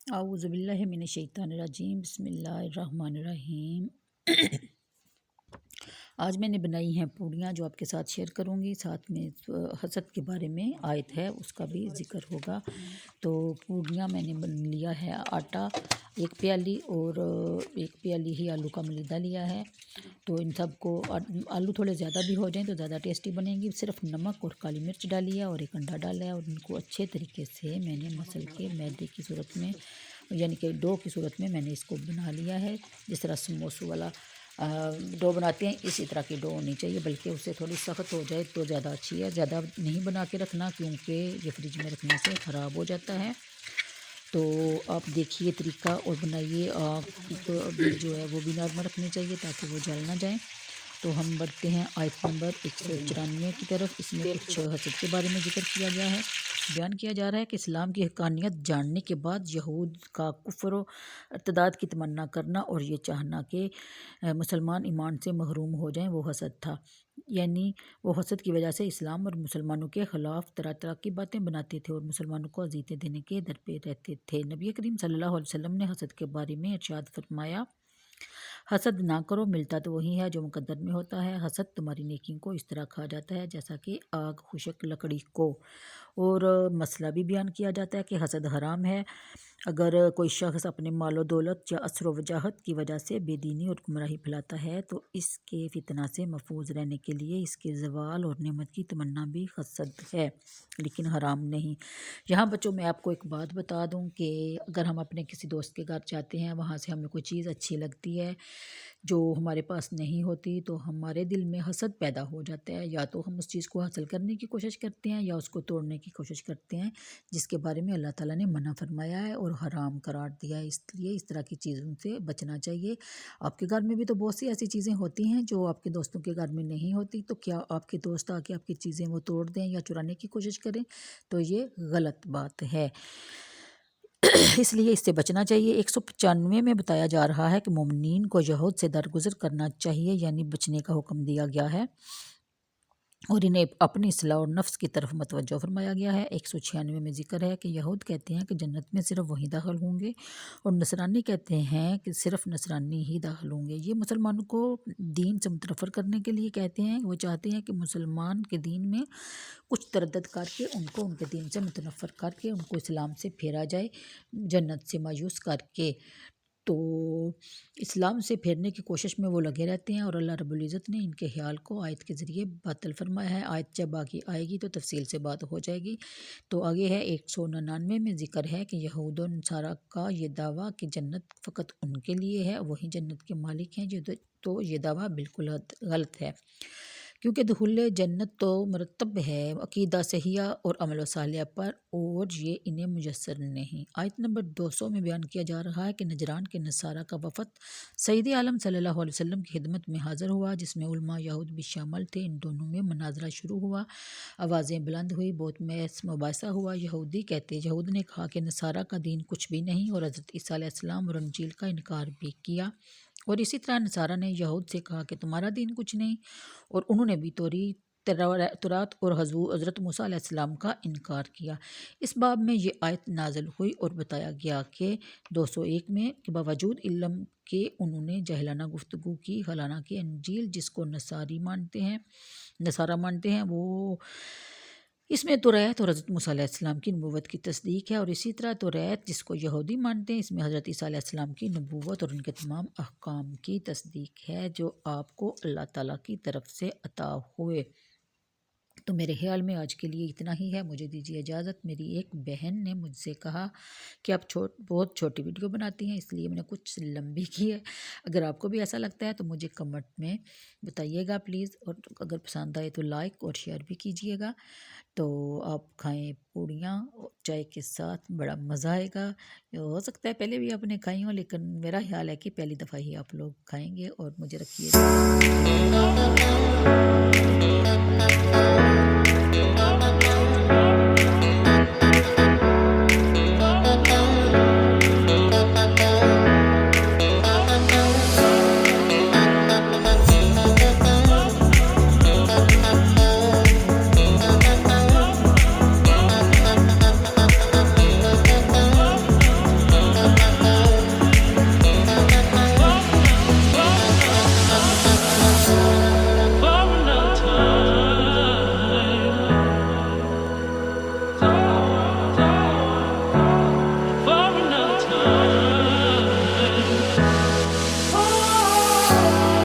اعوذ باللہ من الشیطان الرجیم، بسم اللہ الرحمن الرحیم۔ آج میں نے بنائی ہیں پوڑیاں جو آپ کے ساتھ شیئر کروں گی، ساتھ میں حسد کے بارے میں آیت ہے اس کا بھی ذکر ہوگا۔ تو پوڑیاں میں نے بن لیا ہے آٹا 1 پیالی اور 1 پیالی ہی آلو کا ملیدہ لیا ہے۔ تو ان سب کو آلو تھوڑے زیادہ بھی ہو جائیں تو زیادہ ٹیسٹی بنیں گی۔ صرف نمک اور کالی مرچ ڈالی ہے اور 1 انڈا ڈالا ہے اور ان کو اچھے طریقے سے میں نے مسل کے میدے کی صورت میں یعنی کہ ڈو کی صورت میں نے اس کو بنا لیا ہے۔ جس طرح سموسوں والا ڈو بناتے ہیں اسی طرح کی ڈو ہونی چاہیے، بلکہ اسے تھوڑی سخت ہو جائے تو زیادہ اچھی ہے۔ زیادہ نہیں بنا کے رکھنا کیونکہ یہ فریج میں رکھنے سے خراب ہو جاتا ہے۔ تو آپ دیکھیے طریقہ اور بنائیے۔ آپ جو ہے وہ بھی نارمل رکھنی چاہیے تاکہ وہ جل نہ جائیں۔ تو ہم بڑھتے ہیں آیت نمبر 194 کی طرف۔ اس میں کچھ حسد کے بارے میں ذکر کیا گیا ہے۔ بیان کیا جا رہا ہے کہ اسلام کی حقانیت جاننے کے بعد یہود کا کفر و ارتداد کی تمنا کرنا اور یہ چاہنا کہ مسلمان ایمان سے محروم ہو جائیں وہ حسد تھا۔ یعنی وہ حسد کی وجہ سے اسلام اور مسلمانوں کے خلاف طرح طرح کی باتیں بناتے تھے اور مسلمانوں کو اذیتیں دینے کے در پہ رہتے تھے۔ نبی کریم صلی اللہ علیہ وسلم نے حسد کے بارے میں ارشاد فرمایا، حسد نہ کرو، ملتا تو وہی ہے جو مقدر میں ہوتا ہے۔ حسد تمہاری نیکی کو اس طرح کھا جاتا ہے جیسا کہ آگ خشک لکڑی کو۔ اور مسئلہ بھی بیان کیا جاتا ہے کہ حسد حرام ہے۔ اگر کوئی شخص اپنے مال و دولت یا اثر و وجاہت کی وجہ سے بے دینی اور گمراہی پھیلاتا ہے تو اس کے فتنہ سے محفوظ رہنے کے لیے اس کے زوال اور نعمت کی تمنا بھی حسد ہے، لیکن حرام نہیں۔ یہاں بچوں میں آپ کو ایک بات بتا دوں کہ اگر ہم اپنے کسی دوست کے گھر جاتے ہیں، وہاں سے ہمیں کوئی چیز اچھی لگتی ہے جو ہمارے پاس نہیں ہوتی، تو ہمارے دل میں حسد پیدا ہو جاتا ہے۔ یا تو ہم اس چیز کو حاصل کرنے کی کوشش کرتے ہیں یا اس کو توڑنے کی کوشش کرتے ہیں، جس کے بارے میں اللہ تعالیٰ نے منع فرمایا ہے اور حرام قرار دیا ہے۔ اس لیے اس طرح کی چیزوں سے بچنا چاہیے۔ آپ کے گھر میں بھی تو بہت سی ایسی چیزیں ہوتی ہیں جو آپ کے دوستوں کے گھر میں نہیں ہوتی، تو کیا آپ کے دوست آ کے آپ کی چیزیں وہ توڑ دیں یا چرانے کی کوشش کریں؟ تو یہ غلط بات ہے، اس لیے اس سے بچنا چاہیے۔ 195 میں بتایا جا رہا ہے کہ مومنین کو یہود سے درگزر کرنا چاہیے، یعنی بچنے کا حکم دیا گیا ہے اور انہیں اپنی اصلاح اور نفس کی طرف متوجہ فرمایا گیا ہے۔ 196 میں ذکر ہے کہ یہود کہتے ہیں کہ جنت میں صرف وہی داخل ہوں گے اور نصرانی کہتے ہیں کہ صرف نصرانی ہی داخل ہوں گے۔ یہ مسلمانوں کو دین سے متنفر کرنے کے لیے کہتے ہیں۔ وہ چاہتے ہیں کہ مسلمان کے دین میں کچھ تردد کر کے ان کو ان کے دین سے متنفر کر کے ان کو اسلام سے پھیرا جائے، جنت سے مایوس کر کے۔ تو اسلام سے پھیرنے کی کوشش میں وہ لگے رہتے ہیں اور اللہ رب العزت نے ان کے خیال کو آیت کے ذریعے باطل فرمایا ہے۔ آیت جب آگے آئے گی تو تفصیل سے بات ہو جائے گی۔ تو آگے ہے 199 میں ذکر ہے کہ یہود و نصارہ کا یہ دعویٰ کہ جنت فقط ان کے لیے ہے، وہی جنت کے مالک ہیں، تو یہ دعویٰ بالکل غلط ہے، کیونکہ دخول جنت تو مرتب ہے عقیدہ صحیحہ اور عمل صالحہ پر، اور یہ انہیں میسر نہیں۔ آیت نمبر 200 میں بیان کیا جا رہا ہے کہ نجران کے نصارہ کا وفد سید عالم صلی اللہ علیہ وسلم کی خدمت میں حاضر ہوا، جس میں علماء یہود بھی شامل تھے۔ ان دونوں میں مناظرہ شروع ہوا، آوازیں بلند ہوئی، بہت بحث مباحثہ ہوا۔ یہود نے کہا کہ نصارہ کا دین کچھ بھی نہیں اور حضرت عیسیٰ علیہ السلام اور انجیل کا انکار بھی کیا، اور اسی طرح نصارہ نے یہود سے کہا کہ تمہارا دین کچھ نہیں، اور انہوں نے بھی تورات اور حضرت موسیٰ علیہ السلام کا انکار کیا۔ اس باب میں یہ آیت نازل ہوئی اور بتایا گیا کہ 201 میں کہ باوجود علم کے انہوں نے جاہلانہ گفتگو کی، حالانکہ انجیل جس کو نصارہ مانتے ہیں وہ اس میں توریت اور حضرت موسیٰ علیہ السلام کی نبوت کی تصدیق ہے، اور اسی طرح توریت جس کو یہودی مانتے ہیں اس میں حضرت عیسیٰ علیہ السلام کی نبوت اور ان کے تمام احکام کی تصدیق ہے جو آپ کو اللہ تعالیٰ کی طرف سے عطا ہوئے۔ تو میرے خیال میں آج کے لیے اتنا ہی ہے، مجھے دیجیے اجازت۔ میری ایک بہن نے مجھ سے کہا کہ آپ بہت چھوٹی ویڈیو بناتی ہیں، اس لیے میں نے کچھ لمبی کی ہے۔ اگر آپ کو بھی ایسا لگتا ہے تو مجھے کمنٹ میں بتائیے گا پلیز، اور اگر پسند آئے تو لائک اور شیئر بھی کیجیے گا۔ تو آپ کھائیں پوڑیاں چائے کے ساتھ، بڑا مزہ آئے گا۔ ہو سکتا ہے پہلے بھی آپ نے کھائی ہوں، لیکن میرا خیال ہے کہ پہلی دفعہ ہی آپ لوگ کھائیں گے، اور مجھے رکھیے